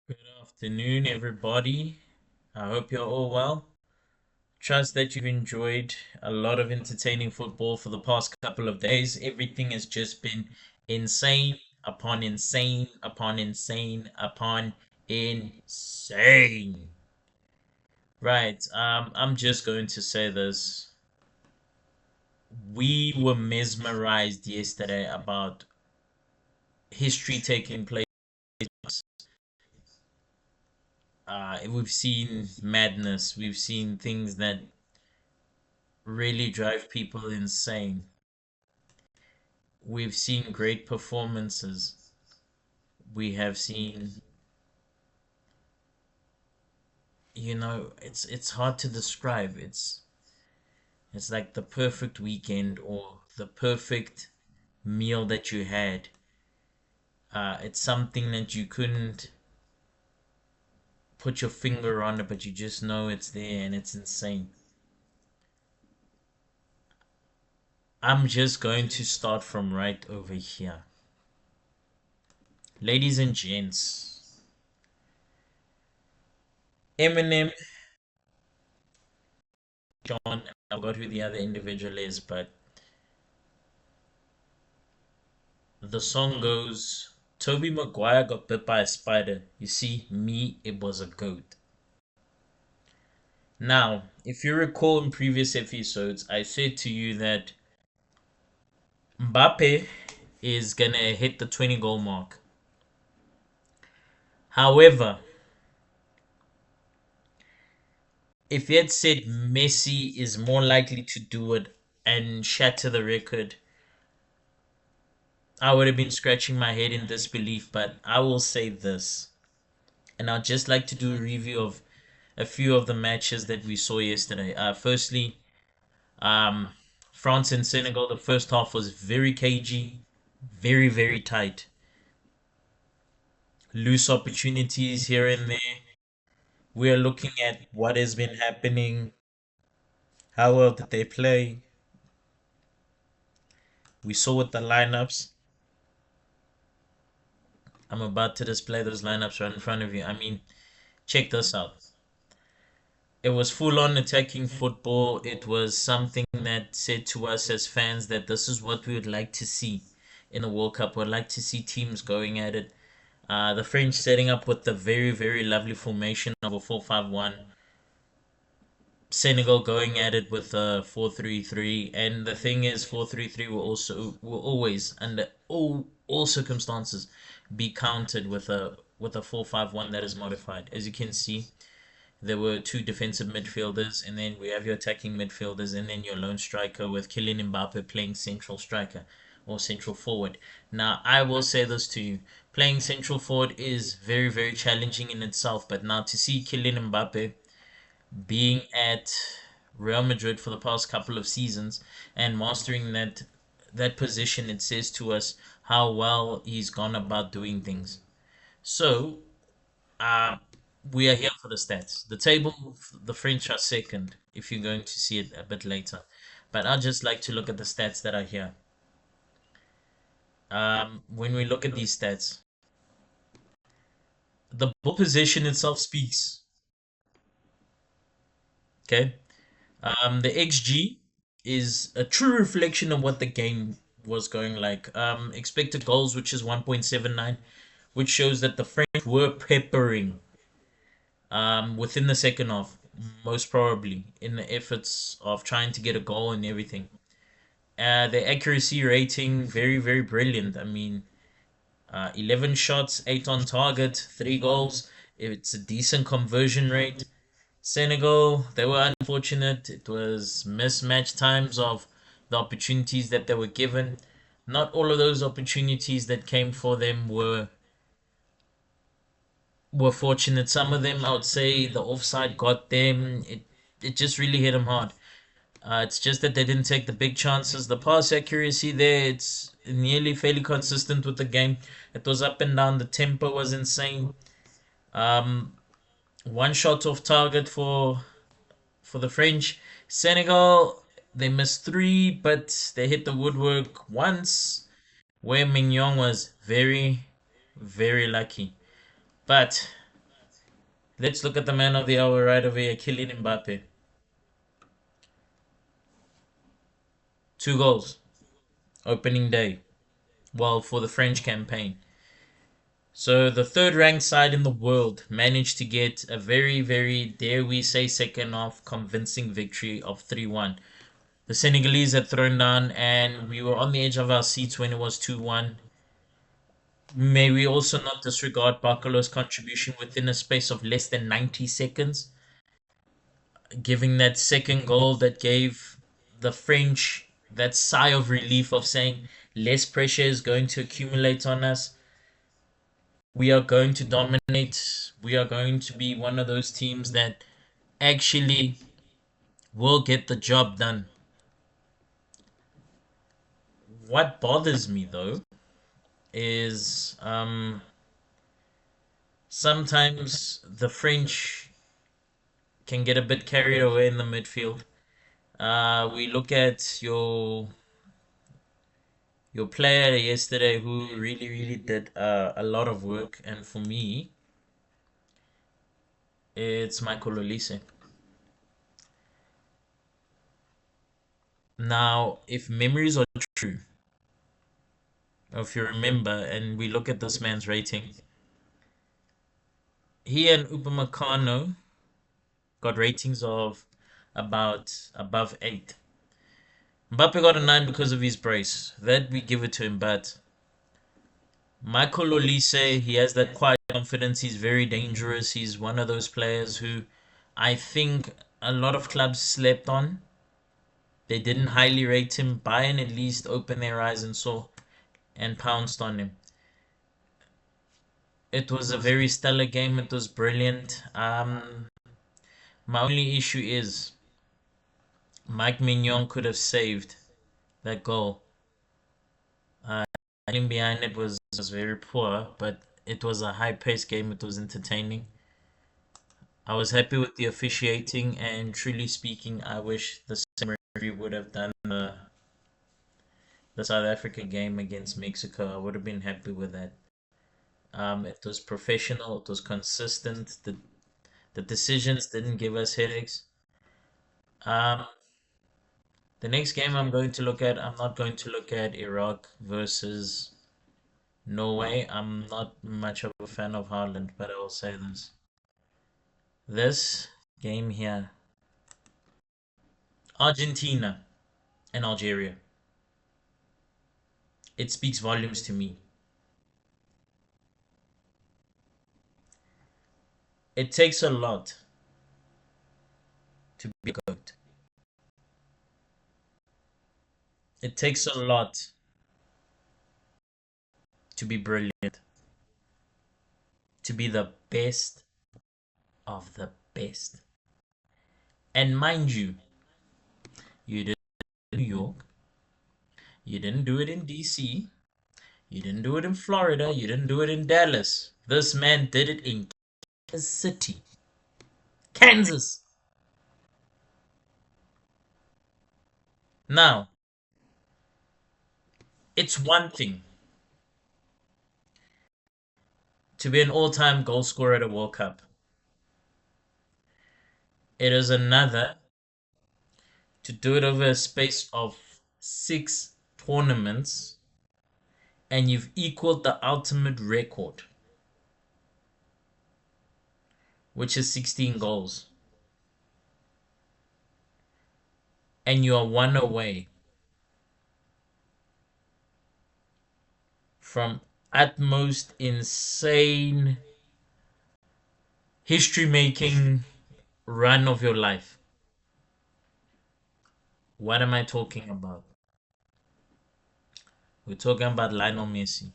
Good afternoon, everybody. I hope you're all well. Trust that you've enjoyed a lot of entertaining football for the past couple of days. Everything has just been insane upon insane upon insane upon insane. Right, I'm just going to say this. We were mesmerized yesterday about history taking place. We've seen madness. We've seen things that really drive people insane. We've seen great performances. We have seen, it's hard to describe. It's like the perfect weekend or the perfect meal that you had. It's something that you couldn't put your finger on it, but you just know it's there and it's insane. I'm just going to start from right over here. Ladies and gents, Eminem, John, I forgot who the other individual is, but the song goes, Toby Maguire got bit by a spider. You see, me, it was a goat. Now, if you recall in previous episodes, I said to you that Mbappe is gonna hit the 20 goal mark. However, if you had said Messi is more likely to do it and shatter the record, I would have been scratching my head in disbelief. But I will say this, and I'd just like to do a review of a few of the matches that we saw yesterday. Firstly, Um, France and Senegal, the first half was very cagey, very, very tight. Loose opportunities here and there. We are looking at what has been happening. How well did they play? We saw with the lineups. I'm about to display those lineups right in front of you. I mean, check this out. It was full on attacking football. It was something that said to us as fans that this is what we would like to see in a World Cup. We'd like to see teams going at it. The French setting up with the very, very lovely formation of a 4-5-1. Senegal going at it with a 4-3-3. And the thing is, 4-3-3 will always, under all circumstances, be countered with a 4-5-1 that is modified. As you can see, there were two defensive midfielders, and then we have your attacking midfielders, and then your lone striker with Kylian Mbappe playing central striker or central forward. Now, I will say this to you. Playing central forward is very, very challenging in itself, but now to see Kylian Mbappe being at Real Madrid for the past couple of seasons and mastering that position, it says to us how well he's gone about doing things. So, uh, we are here for the stats. The table, the French are second, if you're going to see it a bit later. But I'd just like to look at the stats that are here. When we look at these stats, the ball position itself speaks. Okay. The XG is a true reflection of what the game was going like. Expected goals, which is 1.79, which shows that the French were peppering within the second half, most probably in the efforts of trying to get a goal and everything. The accuracy rating, very, very brilliant. I mean, 11 shots, 8 on target, 3 goals. It's a decent conversion rate. Senegal, they were unfortunate. It was mismatched times of the opportunities that they were given. Not all of those opportunities that came for them were fortunate. Some of them, I would say, the offside got them. It just really hit them hard. It's just that they didn't take the big chances. The pass accuracy there, it's nearly fairly consistent with the game. It was up and down. The tempo was insane. Um, One shot off target for the French. Senegal, they missed three, but they hit the woodwork once, where Mignon was very, very lucky. But Let's look at the man of the hour right over here, Kylian Mbappe. 2 goals, opening day. Well, for the French campaign. So the third ranked side in the world managed to get a very, very, dare we say, second half convincing victory of 3-1. The Senegalese had thrown down, and we were on the edge of our seats when it was 2-1. May we also not disregard Barcelona's contribution within a space of less than 90 seconds, giving that second goal that gave the French that sigh of relief of saying less pressure is going to accumulate on us. We are going to dominate. We are going to be one of those teams that actually will get the job done. What bothers me though is sometimes the French can get a bit carried away in the midfield. We look at your player yesterday who really, really did a lot of work, and for me, it's Michael Olise. Now, if memories are true, or if you remember, and we look at this man's rating, he and Upamecano got ratings of about above 8. Mbappe got a 9 because of his brace. That we give it to him, but Michael Olise, he has that quiet confidence. He's very dangerous. He's one of those players who I think a lot of clubs slept on. They didn't highly rate him. Bayern at least opened their eyes and saw and pounced on him. It was a very stellar game. It was brilliant. My only issue is Mike Mignon could have saved that goal. Getting behind it was very poor, but it was a high-paced game. It was entertaining. I was happy with the officiating, and truly speaking, I wish the same referee would have done the South Africa game against Mexico. I would have been happy with that. It was professional. It was consistent. The decisions didn't give us headaches. Um, the next game I'm going to look at, I'm not going to look at Iraq versus Norway. I'm not much of a fan of Haaland, but I will say this. This game here, Argentina and Algeria, it speaks volumes to me. It takes a lot to be a GOAT. It takes a lot to be brilliant, to be the best of the best. And mind you, you did it in New York, you didn't do it in DC, you didn't do it in Florida, you didn't do it in Dallas. This man did it in Kansas City, Kansas. Now, it's one thing to be an all-time goal scorer at a World Cup. It is another to do it over a space of 6 tournaments, and you've equaled the ultimate record, which is 16 goals. And you are one away from utmost insane history making run of your life. What am I talking about? We're talking about Lionel Messi.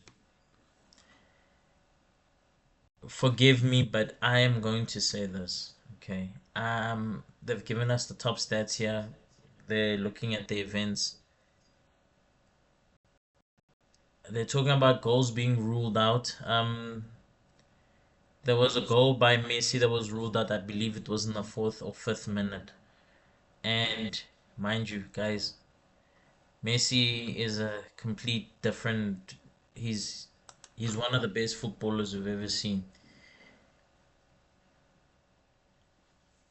Forgive me, but I am going to say this. Okay. They've given us the top stats here. They're looking at the events. They're talking about goals being ruled out. There was a goal by Messi that was ruled out. I believe it was in the fourth or fifth minute. And mind you, guys, Messi is a complete different. He's he's one of the best footballers we've ever seen.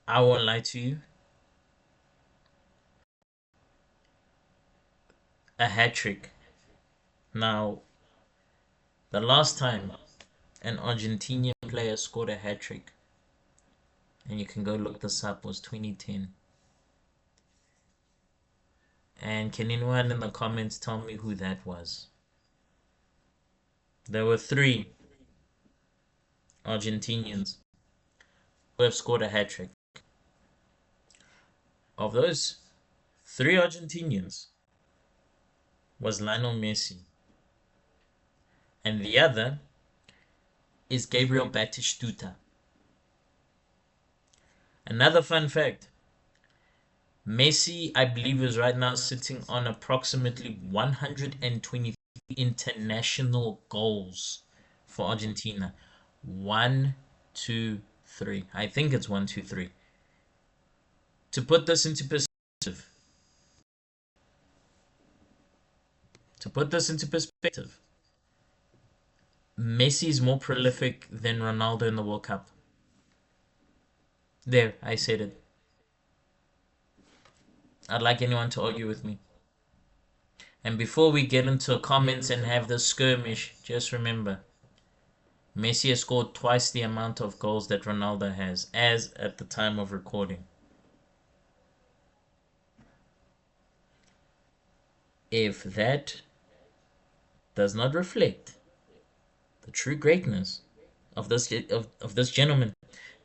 I won't lie to you, a hat trick. Now, the last time an Argentinian player scored a hat trick, and you can go look this up, was 2010. And can anyone in the comments tell me who that was? There were three Argentinians who have scored a hat trick. Of those three Argentinians was Lionel Messi, and the other is Gabriel Batistuta. Another fun fact, Messi, I believe, is right now sitting on approximately 123 international goals for Argentina. One, two, three. I think it's one, two, three. To put this into perspective, to put this into perspective, Messi is more prolific than Ronaldo in the World Cup. There, I said it. I'd like anyone to argue with me. And before we get into comments and have the skirmish, just remember, Messi has scored twice the amount of goals that Ronaldo has, as at the time of recording. If that does not reflect the true greatness of this gentleman,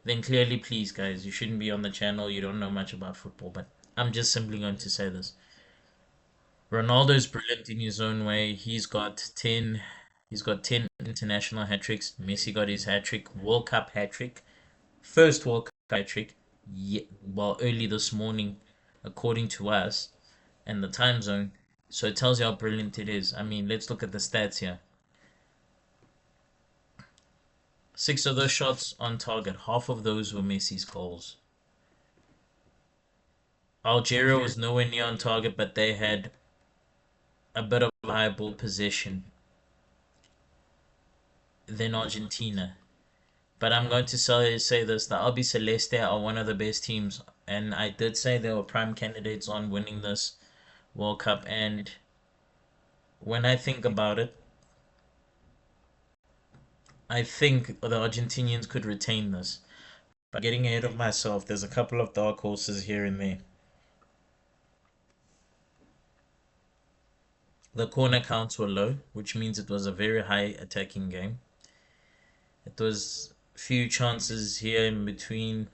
then clearly, please, guys, you shouldn't be on the channel. You don't know much about football, but I'm just simply going to say this. Ronaldo is brilliant in his own way. He's got 10 international hat tricks. Messi got his hat trick, World Cup hat trick, first World Cup hat trick. Well, early this morning, according to us and the time zone. So it tells you how brilliant it is. I mean, let's look at the stats here. 6 of those shots on target, half of those were Messi's goals. Algeria was nowhere near on target, but they had a bit of a higher ball possession than Argentina. But I'm going to say this, the Albi Celeste are one of the best teams, and I did say they were prime candidates on winning this World Cup, and when I think about it, I think the Argentinians could retain this. But getting ahead of myself, there's a couple of dark horses here and there. The corner counts were low, which means it was a very high attacking game. It was few chances here in between.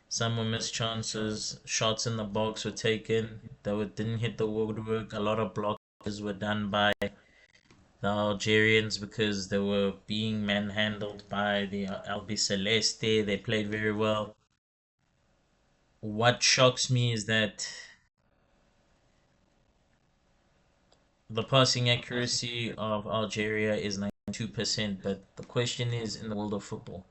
Some were missed chances. Shots in the box were taken that didn't hit the woodwork. A lot of blockers were done by the Algerians because they were being manhandled by the Albi Celeste. They played very well. What shocks me is that the passing accuracy of Algeria is 92%, but the question is, in the world of football,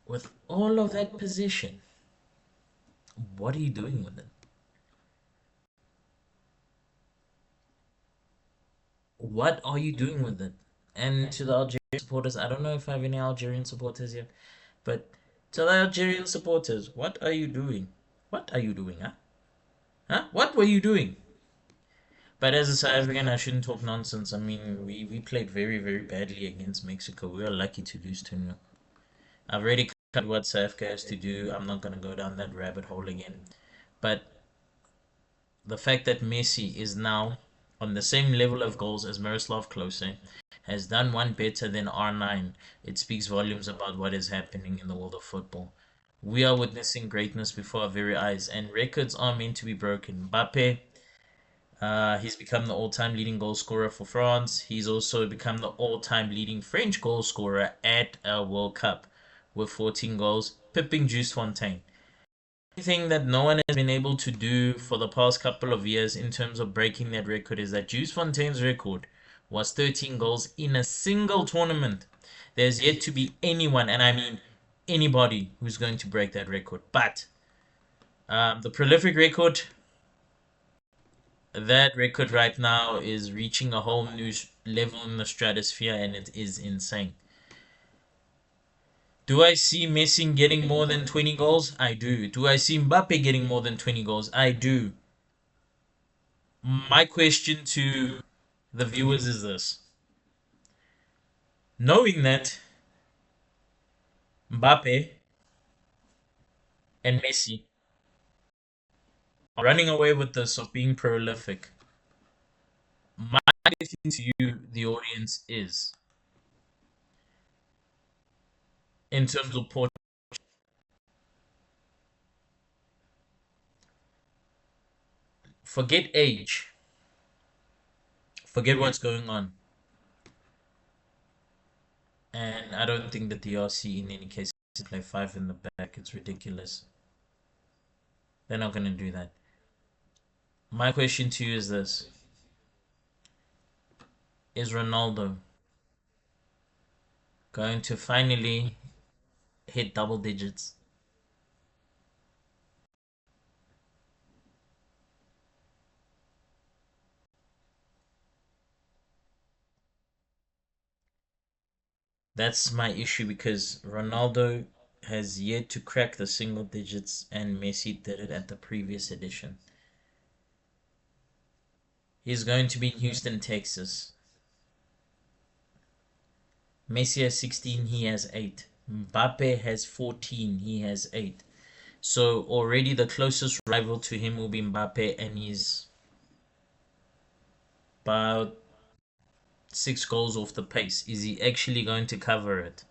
with all of that position, what are you doing with it? What are you doing with it? And to the Algerian supporters, I don't know if I have any Algerian supporters here, but to the Algerian supporters, what are you doing? What are you doing, huh? Huh? What were you doing? But as a South African, I shouldn't talk nonsense. I mean, we played very, very badly against Mexico. We were lucky to lose 2-0. I've already covered what South Africa has to do. I'm not going to go down that rabbit hole again. But the fact that Messi is now on the same level of goals as Miroslav Klose, has done one better than R9, it speaks volumes about what is happening in the world of football. We are witnessing greatness before our very eyes, and records are meant to be broken. Mbappe, he's become the all-time leading goal scorer for France. He's also become the all-time leading French goal scorer at a World Cup with 14 goals, pipping Just Fontaine. Thing that no one has been able to do for the past couple of years in terms of breaking that record is that Jules Fontaine's record was 13 goals in a single tournament. There's yet to be anyone, and I mean anybody, who's going to break that record. But the prolific record, that record right now is reaching a whole new level in the stratosphere, and it is insane. Do I see Messi getting more than 20 goals? I do. Do I see Mbappe getting more than 20 goals? I do. My question to the viewers is this. Knowing that Mbappe and Messi are running away with this of being prolific, my question to you, the audience, is in terms of Portugal, forget age, forget what's going on. And I don't think that the RC in any case can play five in the back. It's ridiculous. They're not going to do that. My question to you is this. Is Ronaldo going to finally hit double digits? That's my issue because Ronaldo has yet to crack the single digits and Messi did it at the previous edition. He's going to be in Houston, Texas. Messi has 16, he has 8. Mbappe has 14, he has 8. So already the closest rival to him will be Mbappe, and he's about 6 goals off the pace. Is he actually going to cover it?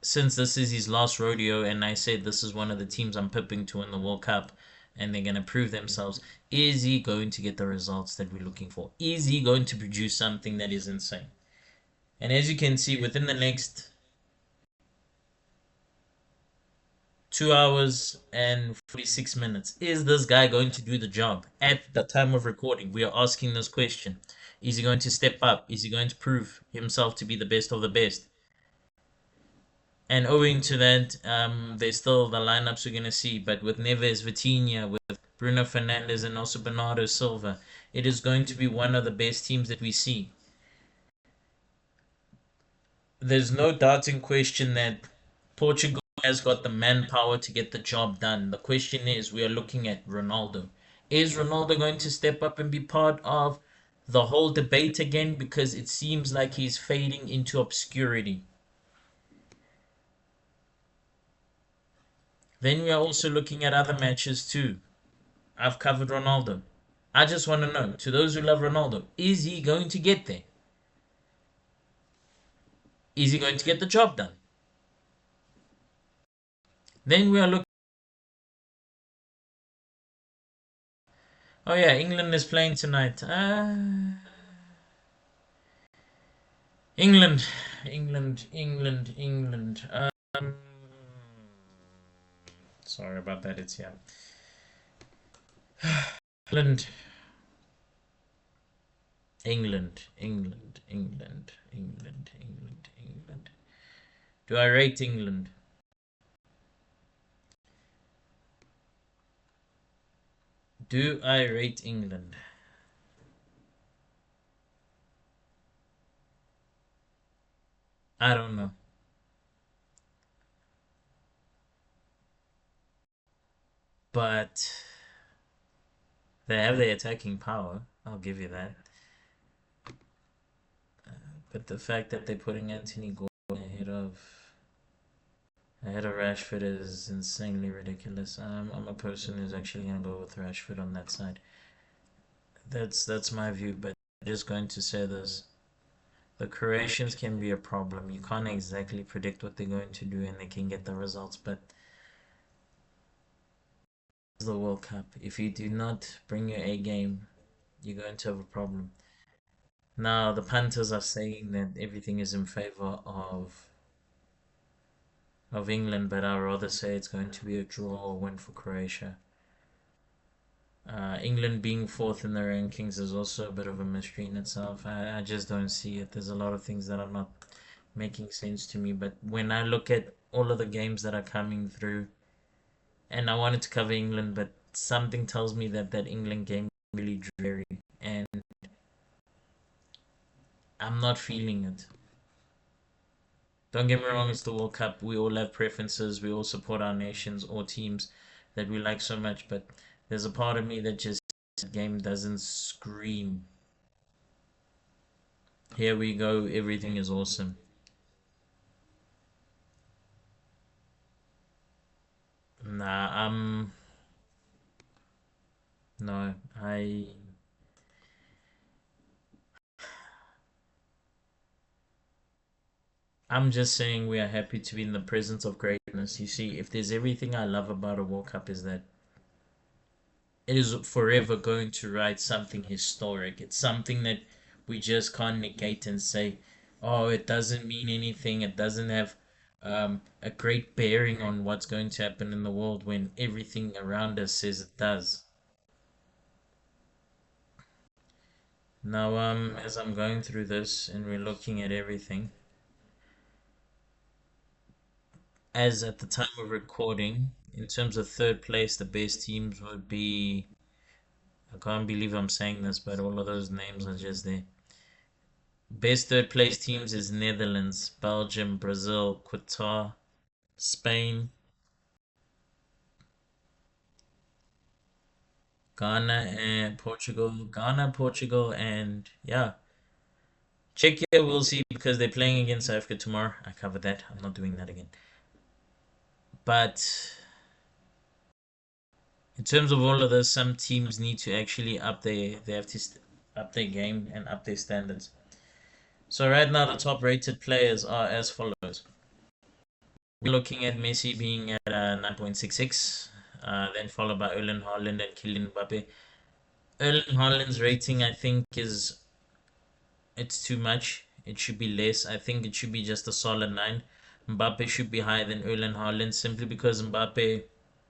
Since this is his last rodeo, and I said this is one of the teams I'm pipping to win the World Cup, and they're going to prove themselves, is he going to get the results that we're looking for? Is he going to produce something that is insane? And as you can see, within the next 2 hours and 46 minutes. Is this guy going to do the job? At the time of recording, we are asking this question. Is he going to step up? Is he going to prove himself to be the best of the best? And owing to that, there's still the lineups we're going to see. But with Neves, Vitinha, with Bruno Fernandes, and also Bernardo Silva, it is going to be one of the best teams that we see. There's no doubt in question that Portugal has got the manpower to get the job done. The question is, we are looking at Ronaldo. Is Ronaldo going to step up and be part of the whole debate again? Because it seems like he's fading into obscurity. Then we are also looking at other matches too. I've covered Ronaldo. I just want to know, to those who love Ronaldo, is he going to get there? Is he going to get the job done? Then we are looking. Oh yeah, England is playing tonight. England, England. Sorry about that. It's yeah. England, England. Do I rate England? Do I rate England? I don't know. But they have the attacking power. I'll give you that. But the fact that they're putting Anthony Gordon ahead of Rashford is insanely ridiculous. I'm a person who's actually gonna go with Rashford on that side. That's my view. But I'm just going to say this: the Croatians can be a problem. You can't exactly predict what they're going to do, and they can get the results. But it's the World Cup. If you do not bring your A game, you're going to have a problem. Now the punters are saying that everything is in favor of England, but I'd rather say it's going to be a draw or win for Croatia. England being fourth in the rankings is also a bit of a mystery in itself. I just don't see it. There's a lot of things that are not making sense to me. But when I look at all of the games that are coming through, and I wanted to cover England, but something tells me that that England game is really dreary, and I'm not feeling it. Don't get me wrong, it's the World Cup. We all have preferences. We all support our nations or teams that we like so much. But there's a part of me that just the game doesn't scream. Here we go. Everything is awesome. Nah, no, I'm just saying we are happy to be in the presence of greatness. You see, if there's everything I love about a World Cup is that it is forever going to write something historic. It's something that we just can't negate and say, oh, it doesn't mean anything. It doesn't have a great bearing on what's going to happen in the world when everything around us says it does. Now, as I'm going through this and we're looking at everything, as at the time of recording, in terms of third place, the best teams would be. I can't believe I'm saying this, but all of those names are just there. Best third place teams is Netherlands, Belgium, Brazil, Qatar, Spain, Ghana, and Portugal. Ghana, Portugal, and yeah, Czechia. We'll see because they're playing against South Africa tomorrow. I covered that. I'm not doing that again. But in terms of all of this, some teams need to actually they have to up their game and up their standards. So right now, the top rated players are as follows. We're looking at Messi being at 9.66, then followed by Erling Haaland and Kylian Mbappe. Erling Haaland's rating, I think, is it's too much. It should be less. I think it should be just a solid 9. Mbappe should be higher than Erling Haaland simply because Mbappe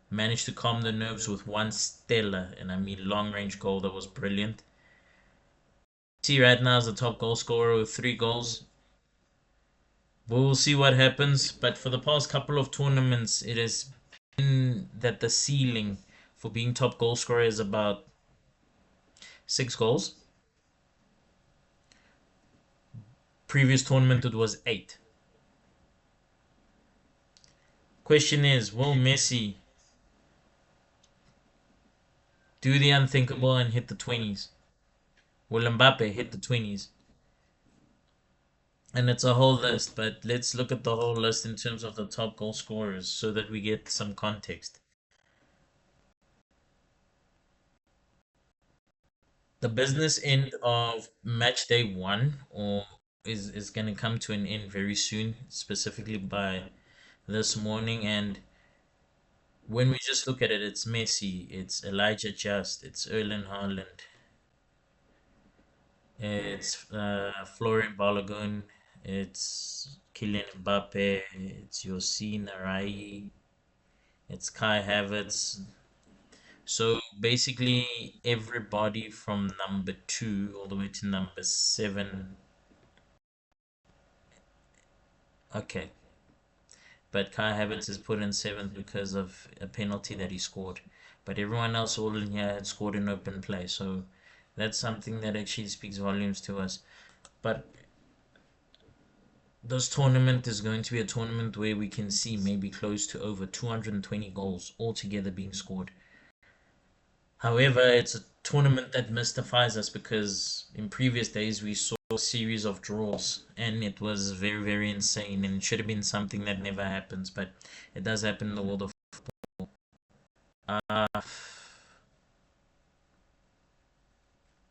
managed to calm the nerves with one stellar, and I mean long range goal that was brilliant. See, right now is the top goal scorer with 3 goals. We'll see what happens, but for the past couple of tournaments, it has been that the ceiling for being top goal scorer is about 6 goals. Previous tournament it was 8. Question is, will Messi do the unthinkable and hit the 20s? Will Mbappe hit the 20s? And it's a whole list, but let's look at the whole list in terms of the top goal scorers so that we get some context. The business end of match day 1 or is going to come to an end very soon, specifically by this morning. And when we just look at it, it's Messi, it's Elijah Just, it's Erling Haaland, it's Florian Balogun, it's Kylian Mbappe, it's Yassine Arai, it's Kai Havertz. So basically, everybody from number 2 all the way to number 7. Okay, but Kai Havertz is put in 7th because of a penalty that he scored. But everyone else all in here had scored in open play, so that's something that actually speaks volumes to us. But this tournament is going to be a tournament where we can see maybe close to over 220 goals altogether being scored. However, it's a tournament that mystifies us because in previous days we saw a series of draws and it was very, very insane and it should have been something that never happens, but it does happen in the world of uh,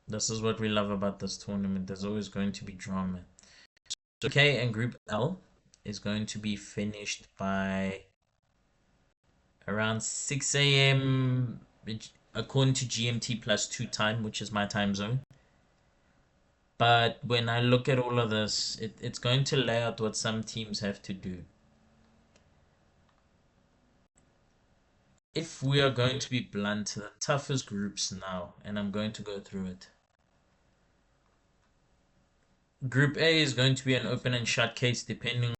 this is what we love about this tournament. There's always going to be drama. So K and Group L is going to be finished by around 6 a.m. according to GMT plus 2 time, which is my time zone. But when I look at all of this, it's going to lay out what some teams have to do. If we are going to be blunt, the toughest groups now, and I'm going to go through it. Group A is going to be an open and shut case depending on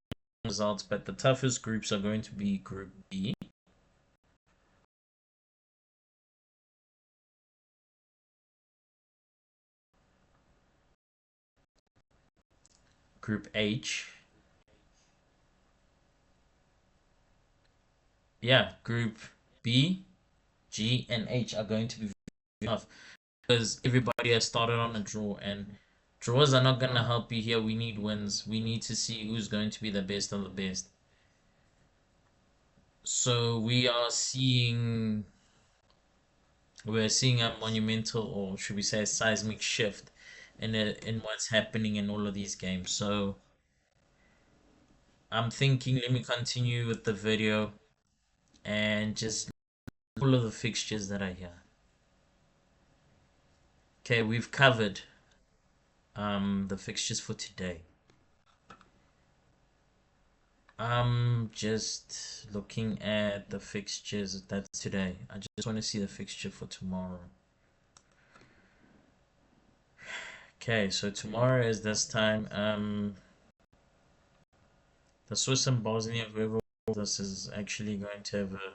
results, but the toughest groups are going to be Group B, Group H, Yeah, Group B, G, and H are going to be tough because everybody has started on a draw, and draws are not gonna help you here. We need wins. We need to see who's going to be the best of the best. So we're seeing a monumental, or should we say, a seismic shift in what's happening in all of these games. So I'm thinking, let me continue with the video and just all of the fixtures that are here. Okay, we've covered the fixtures for today. I'm just looking at the fixtures that's today. I just want to see the fixture for tomorrow. Okay, so tomorrow is this time. The Swiss and Bosnia, whoever this is actually going to have a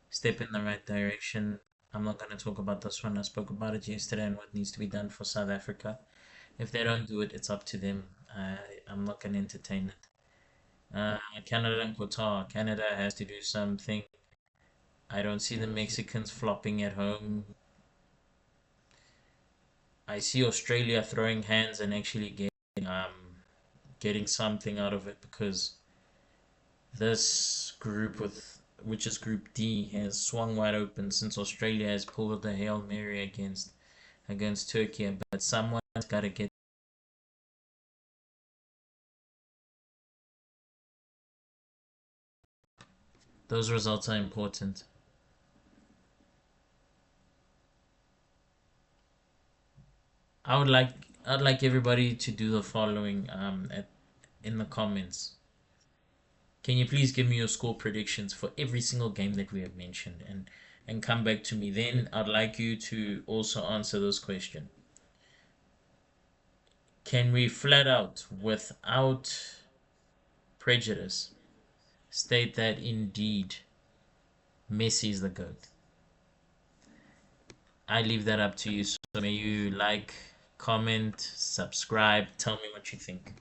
step in the right direction. I'm not going to talk about this one. I spoke about it yesterday and what needs to be done for South Africa. If they don't do it, it's up to them. I'm not going to entertain it. Canada and Qatar. Canada has to do something. I don't see the Mexicans flopping at home. I see Australia throwing hands and actually getting something out of it because this group with which is Group D has swung wide open since Australia has pulled the Hail Mary against Turkey, but someone's got to get those results are important. I'd like everybody to do the following in the comments. Can you please give me your score predictions for every single game that we have mentioned and come back to me. Then I'd like you to also answer this question. Can we flat out, without prejudice, state that indeed Messi is the GOAT? I leave that up to you. So may you like, comment, subscribe, tell me what you think.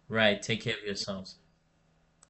Right, take care of yourselves.